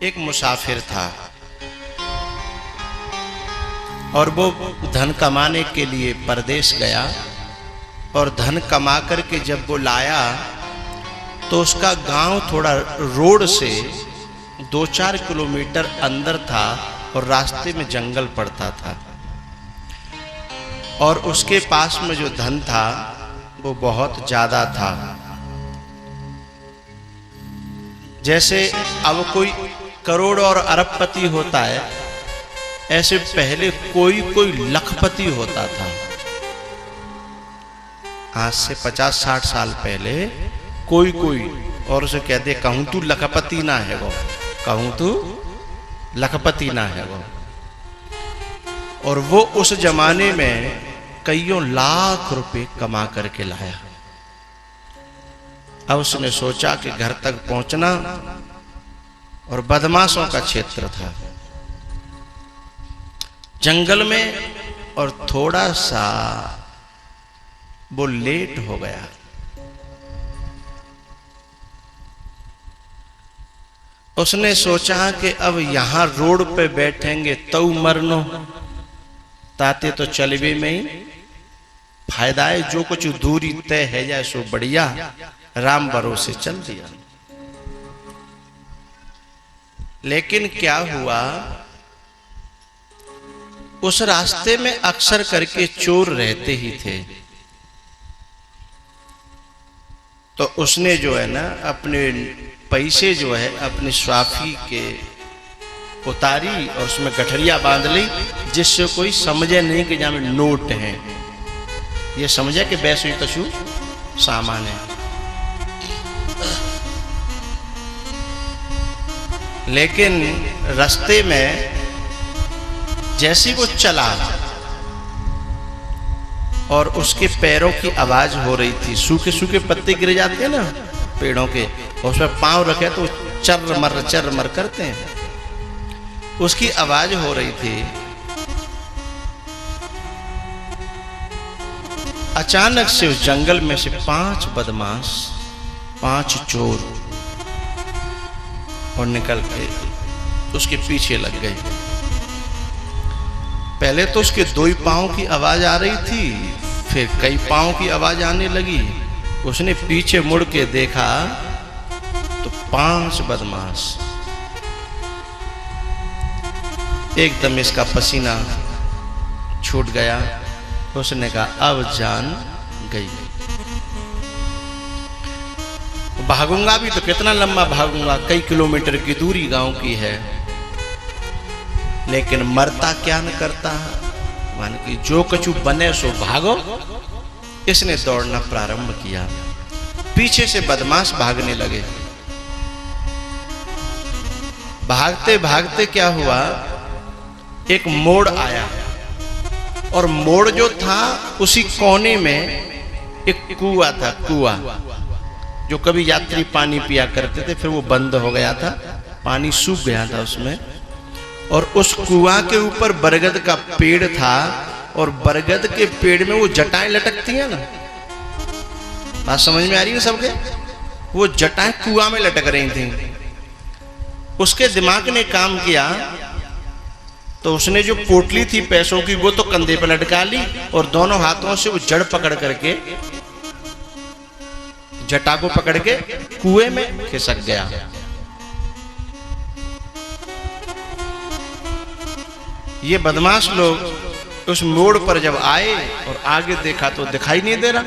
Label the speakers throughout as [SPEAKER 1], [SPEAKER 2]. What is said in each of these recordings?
[SPEAKER 1] एक मुसाफिर था और वो धन कमाने के लिए परदेश गया और धन कमा करके जब वो लाया तो उसका गांव थोड़ा रोड से 2-4 किलोमीटर अंदर था और रास्ते में जंगल पड़ता था और उसके पास में जो धन था वो बहुत ज्यादा था। जैसे अब कोई करोड़ और अरबपति होता है, ऐसे पहले कोई लखपति होता था। आज से 50-60 साल पहले कोई और उसे कहते कहूं तू लखपति ना है वो, कहूं तू लखपति ना है वो। और वो उस जमाने में कईयों लाख रुपए कमा करके लाया। अब उसने सोचा कि घर तक पहुंचना, और बदमाशों का क्षेत्र था जंगल में, और थोड़ा सा वो लेट हो गया। उसने सोचा कि अब यहां रोड पे बैठेंगे तो मरनो, ताते तो चलवे में ही फायदा है, जो कुछ दूरी तय है जाए सो बढ़िया, राम भरोसे चल दिया। लेकिन क्या हुआ, उस रास्ते में अक्सर करके चोर रहते ही थे। तो उसने जो है ना अपने पैसे जो है अपने स्वाफी के उतारी और उसमें गठरिया बांध ली, जिससे कोई समझे नहीं कि जहां में नोट है, ये समझे कि वैसे कछु सामान है। लेकिन रास्ते में जैसी वो चला और उसके पैरों की आवाज हो रही थी, सूखे सूखे पत्ते गिर जाते हैं ना पेड़ों के, और उसमें पांव रखे तो चर मर करते हैं, उसकी आवाज हो रही थी। अचानक से उस जंगल में से 5 बदमाश, 5 चोर और निकल के उसके पीछे लग गए। पहले तो उसके 2 ही पांव की आवाज आ रही थी, फिर कई पांव की आवाज आने लगी। उसने पीछे मुड़ के देखा तो 5 बदमाश। एकदम इसका पसीना छूट गया। उसने कहा अब जान गई, भागूंगा भी तो कितना लंबा भागूंगा, कई किलोमीटर की दूरी गांव की है, लेकिन मरता क्या न करता, मान कि जो कछु बने सो भागो। इसने दौड़ना प्रारंभ किया, पीछे से बदमाश भागने लगे। भागते भागते क्या हुआ, एक मोड़ आया और मोड़ जो था उसी कोने में एक कुआं था, कुआं जो कभी यात्री पानी पिया करते थे, फिर वो बंद हो गया था, पानी सूख गया था उसमें। और उस कुआं के ऊपर बरगद का पेड़ था और बरगद के पेड़ में वो जटाएं लटकती हैं ना, बात समझ में आ रही है सबके, वो जटाएं कुआं में लटक रही थी। उसके दिमाग ने काम किया तो उसने जो पोटली थी पैसों की वो तो कंधे पर लटका ली और दोनों हाथों से वो जड़ पकड़ करके जटा को पकड़ के कुएं में खिसक गया। ये बदमाश लोग उस मोड़ पर जब आए और आगे देखा तो दिखाई नहीं दे रहा,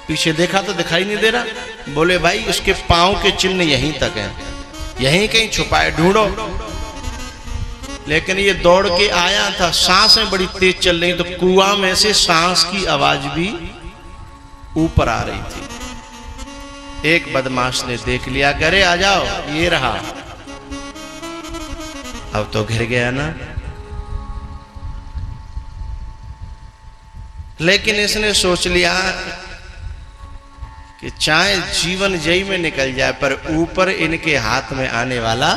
[SPEAKER 1] पीछे देखा तो दिखाई नहीं दे रहा। बोले भाई उसके पांव के चिन्ह यहीं तक हैं, यहीं कहीं छुपाए ढूंढो। लेकिन ये दौड़ के आया था, सांसें बड़ी तेज चल रही, तो कुआं में से सांस की आवाज भी ऊपर आ रही थी। एक बदमाश ने देख लिया, करे आ जाओ, ये रहा। अब तो घिर गया ना। लेकिन इसने सोच लिया कि चाहे जीवन जई में निकल जाए पर ऊपर इनके हाथ में आने वाला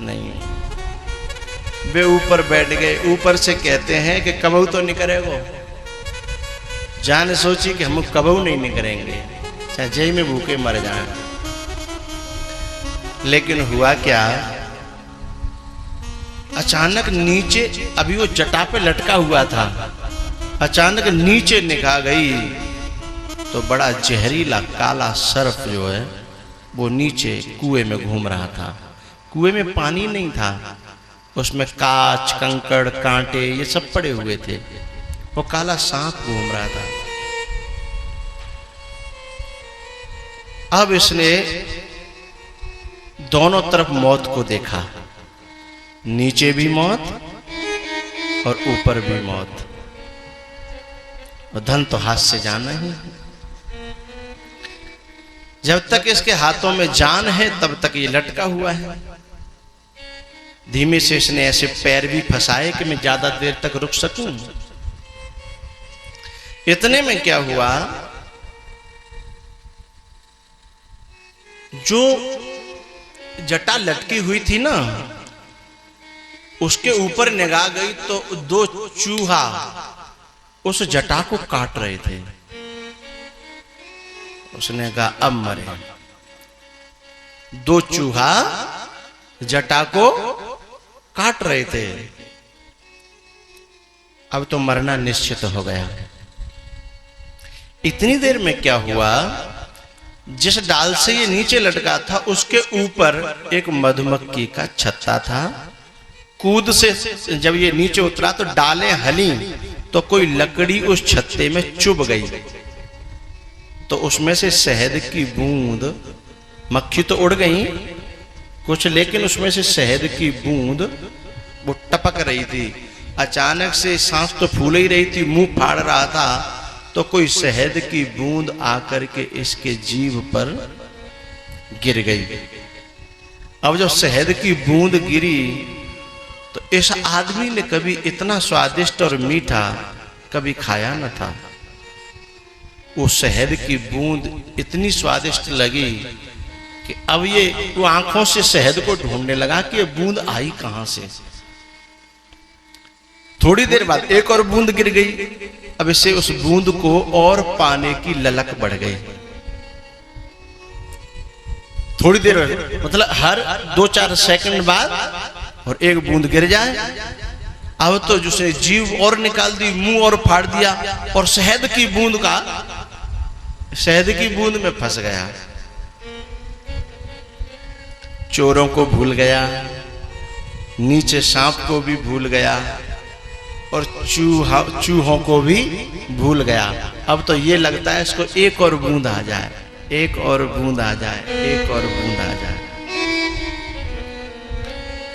[SPEAKER 1] नहीं। वे ऊपर बैठ गए। ऊपर से कहते हैं कि कबहू तो निकलेगो। जान सोची कि हम कबहू नहीं निकलेंगे, चाहे जय में भूखे मर जाएं। लेकिन हुआ क्या, अचानक नीचे, अभी वो जटा पे लटका हुआ था, अचानक नीचे निगाह गई तो बड़ा जहरीला काला सर्प जो है वो नीचे कुएं में घूम रहा था। कुएं में पानी नहीं था, उसमें कांच कंकड़ कांटे ये सब पड़े हुए थे। वो काला सांप घूम रहा था। अब इसने दोनों तरफ मौत को देखा, नीचे भी मौत और ऊपर भी मौत। धन तो हाथ से जाना ही, जब तक इसके हाथों में जान है तब तक ये लटका हुआ है। धीमे से इसने ऐसे पैर भी फंसाए कि मैं ज्यादा देर तक रुक सकूं। इतने में क्या हुआ, जो जटा लटकी हुई थी ना, उसके ऊपर निगाह गई तो दो चूहा उस जटा को काट रहे थे। उसने कहा अब मरे। दो चूहा जटा को काट रहे थे, अब तो मरना निश्चित हो गया। इतनी देर में क्या हुआ, जिस डाल से ये नीचे लटका था उसके ऊपर एक मधुमक्खी का छत्ता था। कूद से जब ये नीचे उतरा तो डालें हली तो कोई लकड़ी उस छत्ते में चुभ गई, तो उसमें से शहद की बूंद, मक्खी तो उड़ गई कुछ, लेकिन उसमें से शहद की बूंद वो टपक रही थी। अचानक से सांस तो फूल ही रही थी, मुंह फाड़ रहा था, तो कोई शहद की बूंद आकर के इसके जीभ पर गिर गई। अब जब शहद की बूंद गिरी तो इस आदमी ने कभी इतना स्वादिष्ट और मीठा कभी खाया न था। वो शहद की बूंद इतनी स्वादिष्ट लगी कि अब ये वो आंखों से शहद को ढूंढने लगा कि ये बूंद आई कहां से। थोड़ी देर बाद एक और बूंद गिर गई। अब इससे उस बूंद को और पाने की ललक बढ़ गई। थोड़ी देर मतलब हर 2-4 सेकंड बाद और एक बूंद गिर जाए। अब तो जिसने जीभ और निकाल दी, मुंह और फाड़ दिया, और शहद की बूंद में फंस गया। चोरों को भूल गया, नीचे सांप को भी भूल गया, और चूहों को भी भूल गया। अब तो ये लगता है इसको एक और बूंद आ जाए, एक और बूंद आ जाए, एक और बूंद आ जाए।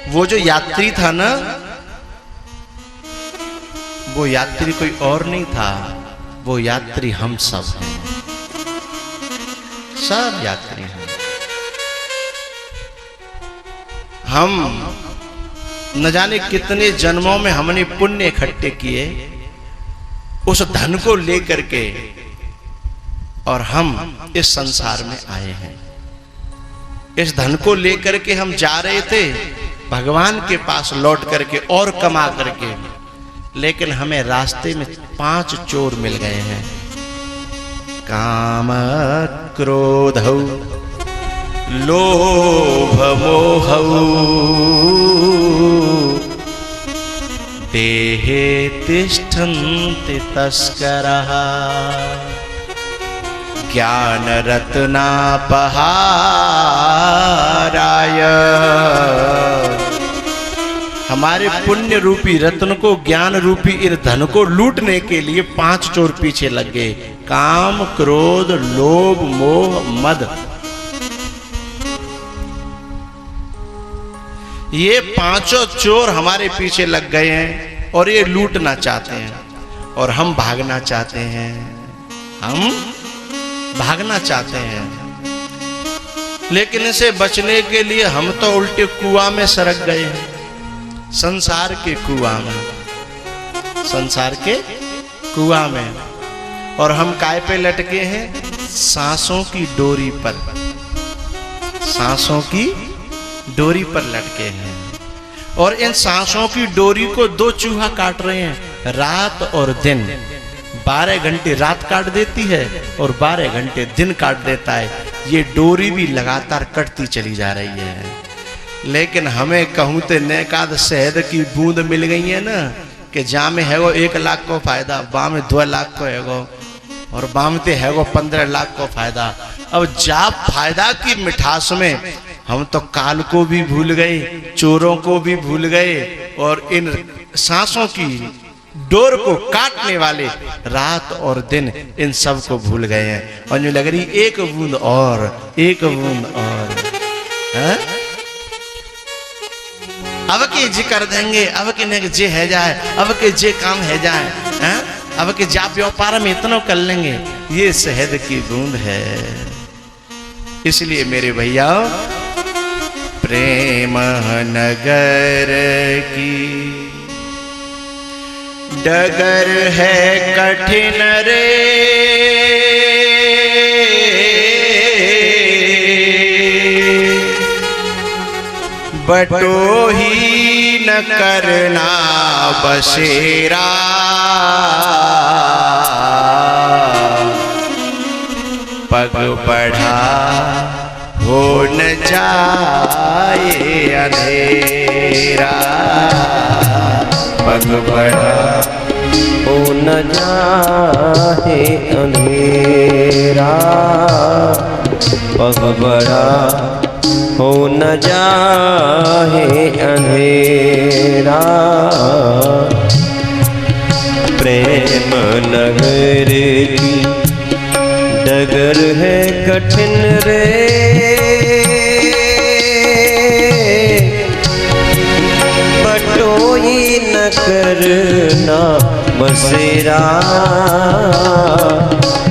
[SPEAKER 1] वो जो यात्री था ना, वो यात्री कोई और नहीं था, वो यात्री हम सब हैं, सब यात्री हैं। हम न जाने कितने जन्मों में हमने पुण्य इकट्ठे किए उस धन को लेकर के, और हम इस संसार में आए हैं। इस धन को लेकर के हम जा रहे थे भगवान के पास लौट करके और कमा करके, लेकिन हमें रास्ते में 5 चोर मिल गए हैं। काम क्रोधौ लोभ मोहौ देहे तिष्ठन्ति तस्करः ज्ञान रत्नापहाराय। हमारे पुण्य रूपी रत्न को, ज्ञान रूपी इस धन को लूटने के लिए 5 चोर पीछे लग गए। काम क्रोध लोभ मोह मद, ये 5 चोर हमारे पीछे लग गए हैं और ये लूटना चाहते हैं और हम भागना चाहते हैं, हम भागना चाहते हैं। लेकिन इसे बचने के लिए हम तो उल्टे कुआं में सरक गए हैं, संसार के कुआं में, संसार के कुआं में। और हम काय पे लटके हैं? सांसों की डोरी पर, सांसों की डोरी पर लटके हैं। और इन सांसों की डोरी को 2 चूहा काट रहे हैं, रात और दिन। 12 घंटे रात काट देती है और 12 घंटे दिन काट देता है। ये डोरी भी लगातार कटती चली जा रही है। लेकिन हमें कहूँ तो नेकाद शहद की बूंद मिल गई है ना कि जा में है वो 1 लाख को फायदा, बा में 2 लाख को है वो, और बामते है वो 15 लाख को फायदा। अब जा फायदा की मिठास में हम तो काल को भी भूल गए, चोरों को भी भूल गए, और इन सांसों की डोर को काटने वाले रात और दिन इन सब को भूल गए हैं। और जो लग रही एक बूंद और, एक बूंद और है? अब के जी कर देंगे, अब के ने जे है जाए, अब के जे काम है जाए, है? अब के जा व्यापार में इतना कर लेंगे। ये शहद की बूंद है। इसलिए मेरे भैया प्रेम नगर की डगर है कठिन रे, बटो ही न करना बसेरा, पग बढ़ा हो न जाए अंधेरा, पग बढ़ा
[SPEAKER 2] हो न जाए अंधेरा, पग बढ़ा हो न जाए अंधेरा। प्रेम नगर की डगर है कठिन रे, बटोई न करना बसेरा,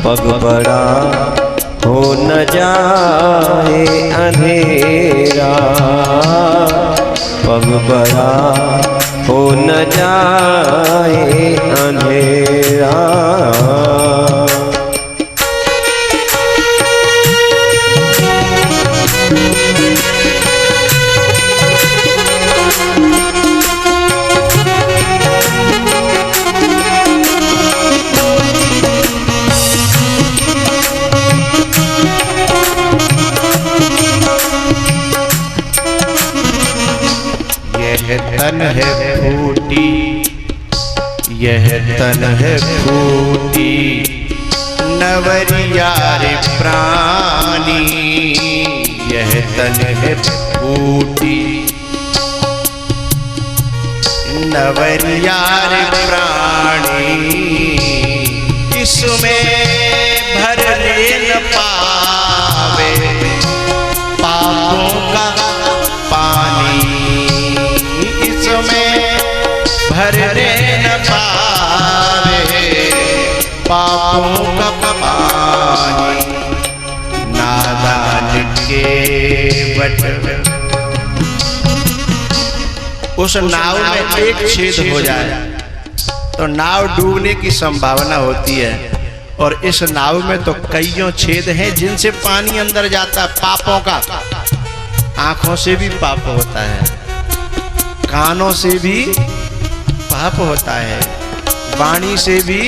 [SPEAKER 2] पग बढ़ा हो न जाए अंधेरा, पग बढ़ा हो न जाए अंधेरा।
[SPEAKER 1] तन है फूटी, यह तन है फूटी, नवरिया रे प्राणी, यह तन है फूटी, नवरिया रे प्राणी, इसमें भर न पावे पापों का पानी, भरने न पावे पापों का पानी, नादान के बट उस नाव में एक छेद हो जाए तो नाव डूबने की संभावना होती है। और इस नाव में तो कईयों छेद हैं जिनसे पानी अंदर जाता है पापों का। आंखों से भी पाप होता है, कानों से भी पाप होता है, वाणी से भी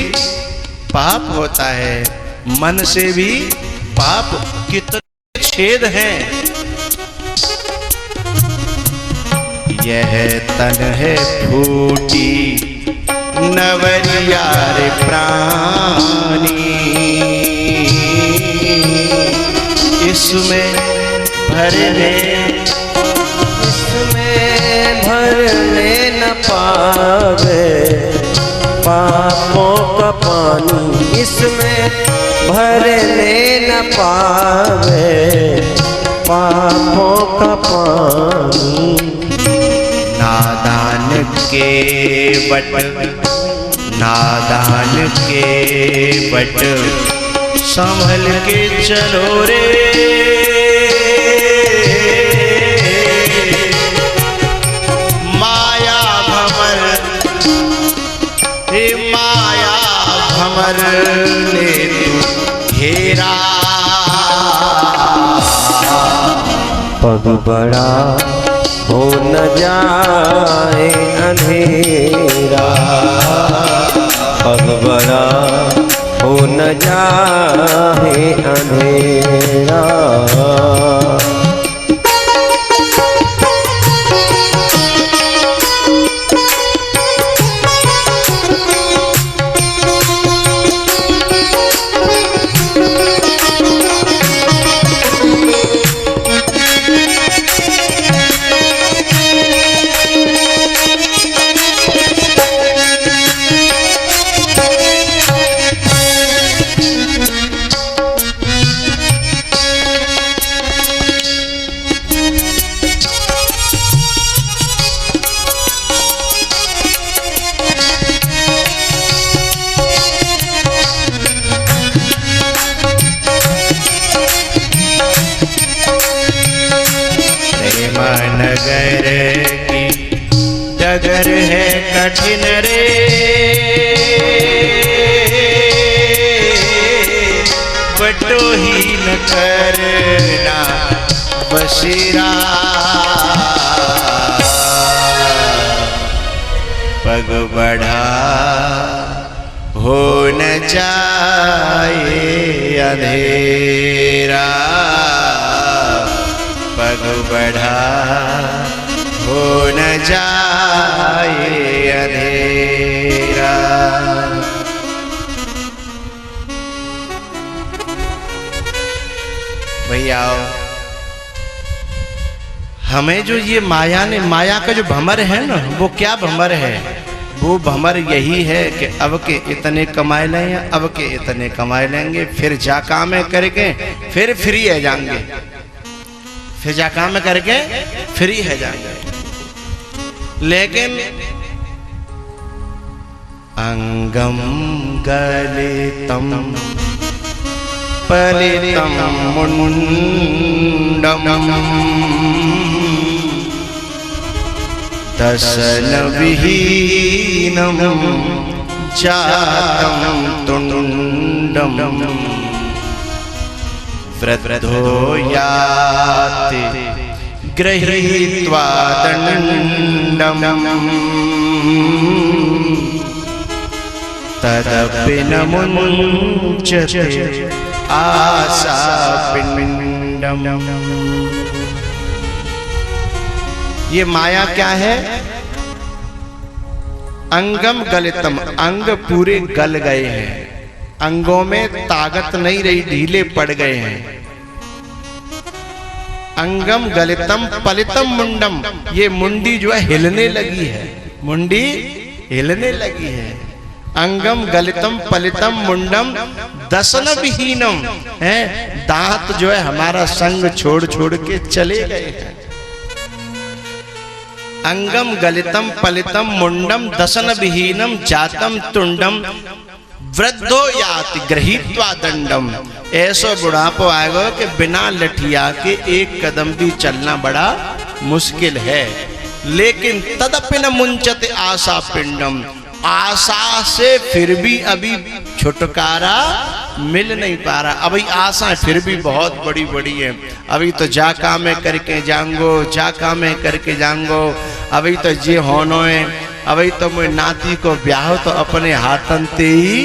[SPEAKER 1] पाप होता है, मन से भी पाप। कितने छेद हैं। यह तन है फूटी, नवरिया रे प्राणी, इसमें भरने
[SPEAKER 2] न पावे पापों का पानी, इसमें भरने न पावे पापों का पानी,
[SPEAKER 1] नादान के बट, नादान के बट संभल के चलो रे, भंवर ले तू घेरा,
[SPEAKER 2] पग बढ़ा हो न जाए अंधेरा, पग बढ़ा हो न जाए अंधेरा।
[SPEAKER 1] नगर की डगर है कठिन रे, बटोही न करना बसेरा, पग बढ़ा हो न जाए अंधेरा, पग बढ़ा हो न जाए अंधेरा। भैया हमें जो ये माया ने, माया का जो भंवर है ना, वो क्या भंवर है? वो भंवर यही है कि अब के इतने कमाए लेंगे, अब के इतने कमाए लेंगे, फिर जा काम करके फिर फ्री है जाएंगे, फिर जा काम करके फ्री है जाएंगे। लेकिन अंगम गलितम पलितम मुंडम दशन विहीनम जातम तुंडम वृद्धो याति गृहीत्वा दंडम तदपि न मुञ्चते आशा पिंडम। ये माया क्या है? अंगम गलितम, अंग पूरे गल गए हैं, अंगों में ताकत नहीं रही, ढीले पड़ गए हैं। अंगम गलितम पलितम मुंडम, ये मुंडी जो है हिलने लगी है, मुंडी हिलने लगी है। अंगम गलितम पलितम मुंडम दसन विहीनम है, दांत जो है हमारा संग छोड़ छोड़ के चले गए हैं। अंगम गलितम पलितम मुंडम दसन विहीनम जातम तुंडम वृद्धो याति गृहीत्वा दंडम। ऐसा बुढ़ापो आएगा कि बिना लठिया के एक कदम भी चलना बड़ा मुश्किल है। लेकिन तदपि न मुंचते आशा पिंडम, आशा से फिर भी अभी छुटकारा मिल नहीं पा रहा। अभी आशाएं फिर भी बहुत बड़ी बड़ी है। अभी तो जा काम करके जाऊंगो, जा काम करके जाऊंगो, अभी तो जे होनो है, अभी तो मैं नाती को ब्याह तो अपने हाथन ते ही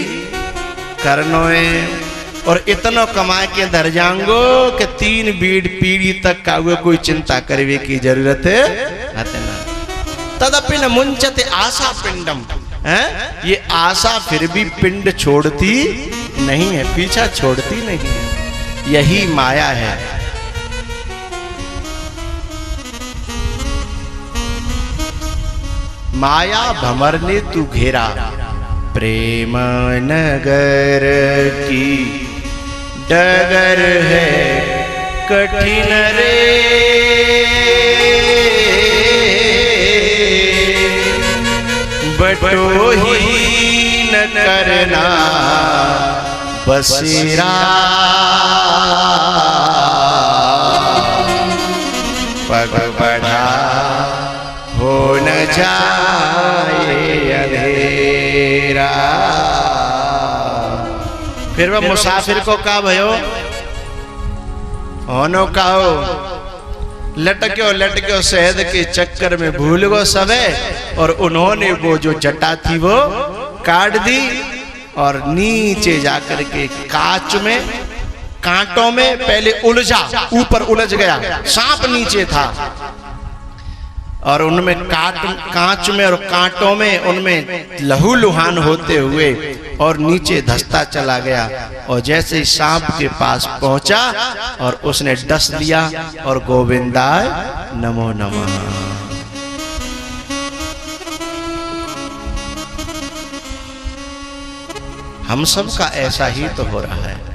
[SPEAKER 1] करनो है, और इतना कमा के धर जाऊंगो कि 3 पीढ़ी तक का कोई चिंता करने की जरूरत है। तदपि न मुंचते आशा पिंडम है, ये आशा फिर भी पिंड छोड़ती नहीं है, पीछा छोड़ती नहीं है। यही माया है। माया भंवर ने तू घेरा, प्रेम नगर की डगर है कठिन रे, बटोही न करना बसेरा, पग बढ़ा हो न जाए अंधेरा। फिर वह मुसाफिर को कहा भयो होनो कहो, लटक्यो लटक्यो शहद के चक्कर में भूल गो सबे, और उन्होंने वो जो जटा थी वो काट दी और नीचे जाकर के कांच में, कांटों में पहले उलझा, ऊपर उलझ गया, सांप नीचे था, और उनमें कांच में और कांटों में उनमें लहू लुहान होते हुए और नीचे धंसता चला गया। और जैसे ही सांप के पास पहुंचा और उसने डस लिया और गोविंदाय नमो नमः। हम सब का ऐसा ही तो हो रहा है।